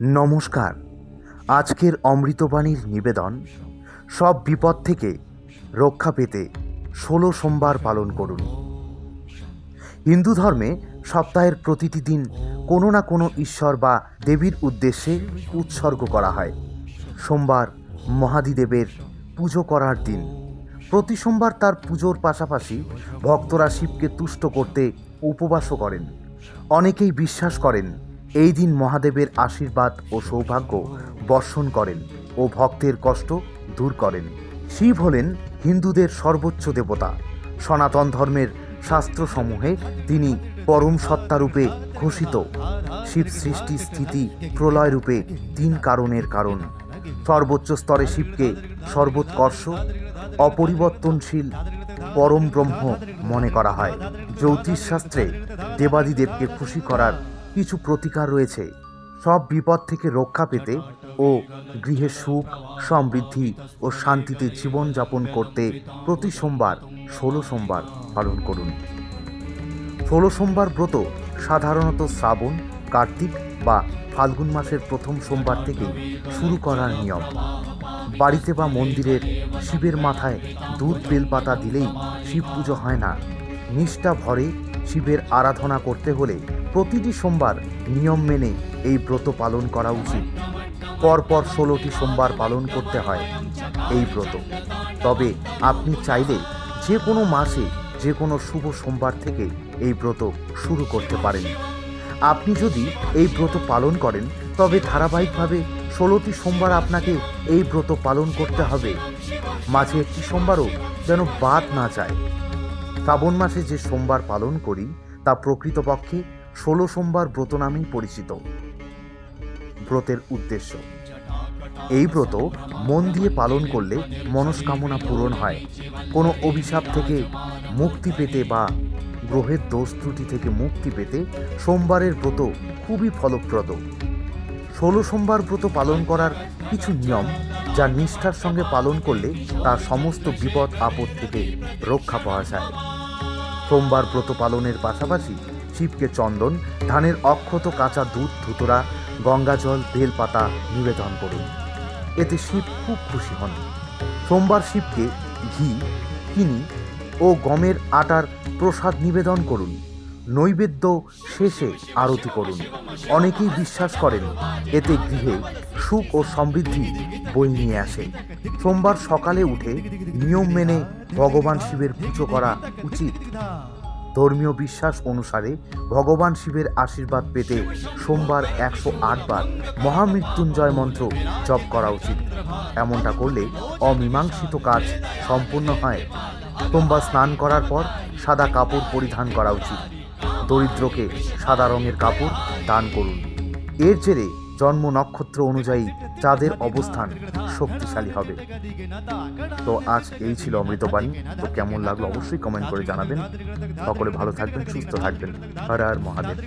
নমস্কার। আজকের অমৃতবাণীর নিবেদন, সব বিপদ থেকে রক্ষা পেতে ১৬ সোমবার পালন করুন। হিন্দু ধর্মে সপ্তাহের প্রতিটি দিন কোনো না কোনো ঈশ্বর বা দেবীর উদ্দেশ্যে উৎসর্গ করা হয়। সোমবার মহাদিদেবের পুজো করার দিন। প্রতি সোমবার তার পুজোর পাশাপাশি ভক্তরা শিবকে তুষ্ট করতে উপবাসও করেন। অনেকেই বিশ্বাস করেন এই দিন মহাদেবের আশীর্বাদ ও সৌভাগ্য বর্ষণ করেন ও ভক্তের কষ্ট দূর করেন। শিব হলেন হিন্দুদের সর্বোচ্চ দেবতা। সনাতন ধর্মের শাস্ত্রসমূহে তিনি পরম সত্তারূপে ঘোষিত। শিব সৃষ্টি, স্থিতি, প্রলয় রূপে তিন কারণের কারণ। সর্বোচ্চ স্তরে শিবকে সর্বোৎকর্ষ, অপরিবর্তনশীল পরম ব্রহ্ম মনে করা হয়। জ্যোতিষশাস্ত্রে দেবাদিদেবকে খুশি করার কিছু প্রতিকার রয়েছে। সব বিপদ থেকে রক্ষা পেতে ও গৃহে সুখ, সমৃদ্ধি ও শান্তিতে জীবনযাপন করতে প্রতি সোমবার ১৬ সোমবার পালন করুন। ১৬ সোমবার ব্রত সাধারণত শ্রাবণ, কার্তিক বা ফাল্গুন মাসের প্রথম সোমবার থেকেই শুরু করার নিয়ম। বাড়িতে বা মন্দিরের শিবের মাথায় দুধ বেলপাতা দিলেই শিব পুজো হয় না। নিষ্ঠা ভরে শিবের আরাধনা করতে হলে প্রতিটি সোমবার নিয়ম মেনে এই ব্রত পালন করা উচিত। পরপর ১৬টি সোমবার পালন করতে হয় এই ব্রত। তবে আপনি চাইলে যে কোনো মাসে যে কোনো শুভ সোমবার থেকে এই ব্রত শুরু করতে পারেন। আপনি যদি এই ব্রত পালন করেন তবে ধারাবাহিকভাবে ১৬টি সোমবার আপনাকে এই ব্রত পালন করতে হবে। মাঝে একটি সোমবারও যেন বাদ না যায়। শ্রাবণ মাসে যে সোমবার পালন করি তা প্রকৃতপক্ষে ১৬ সোমবার ব্রত নামেই পরিচিত। ব্রতের উদ্দেশ্য: এই ব্রত মন দিয়ে পালন করলে মনস্কামনা পূরণ হয়। কোনো অভিশাপ থেকে মুক্তি পেতে বা গ্রহের দোষ ত্রুটি থেকে মুক্তি পেতে সোমবারের ব্রত খুবই ফলপ্রদ। ১৬ সোমবার ব্রত পালন করার কিছু নিয়ম, যা নিষ্ঠার সঙ্গে পালন করলে তার সমস্ত বিপদ আপদ থেকে রক্ষা পাওয়া যায়। সোমবার ব্রত পালনের পাশাপাশি শিবকে চন্দন, ধানের অক্ষত, কাঁচা দুধ, ধুতরা, গঙ্গাজল, বেলপাতা নিবেদন করুন। এতে শিব খুব খুশি হন। সোমবার শিবকে ঘি, চিনি ও গমের আটার প্রসাদ নিবেদন করুন। নৈবেদ্য শেষে আরতি করুন। অনেকেই বিশ্বাস করেন এতে গৃহে সুখ ও সমৃদ্ধি বয়ে নিয়ে আসে। সোমবার সকালে উঠে নিয়ম মেনে ভগবান শিবের পুজো করা উচিত। ধর্মীয় বিশ্বাস অনুসারে ভগবান শিবের আশীর্বাদ পেতে সোমবার ১০৮ বার মহামৃত্যুঞ্জয় মন্ত্র জপ করা উচিত। এমনটা করলে অমীমাংসিত কাজ সম্পূর্ণ হয়। সোমবার স্নান করার পর সাদা কাপড় পরিধান করা উচিত। দরিদ্রকে সাদা রঙের কাপড় দান করুন। এর জেরে জন্ম নক্ষত্র অনুযায়ী চাঁদের অবস্থান শক্তিশালী হবে। তো আজ এই ছিল অমৃতবাণী। তো কেমন লাগলো অবশ্যই কমেন্ট করে জানাবেন। সকলে ভালো থাকবেন, সুস্থ থাকবেন। হর হর মহাদেব।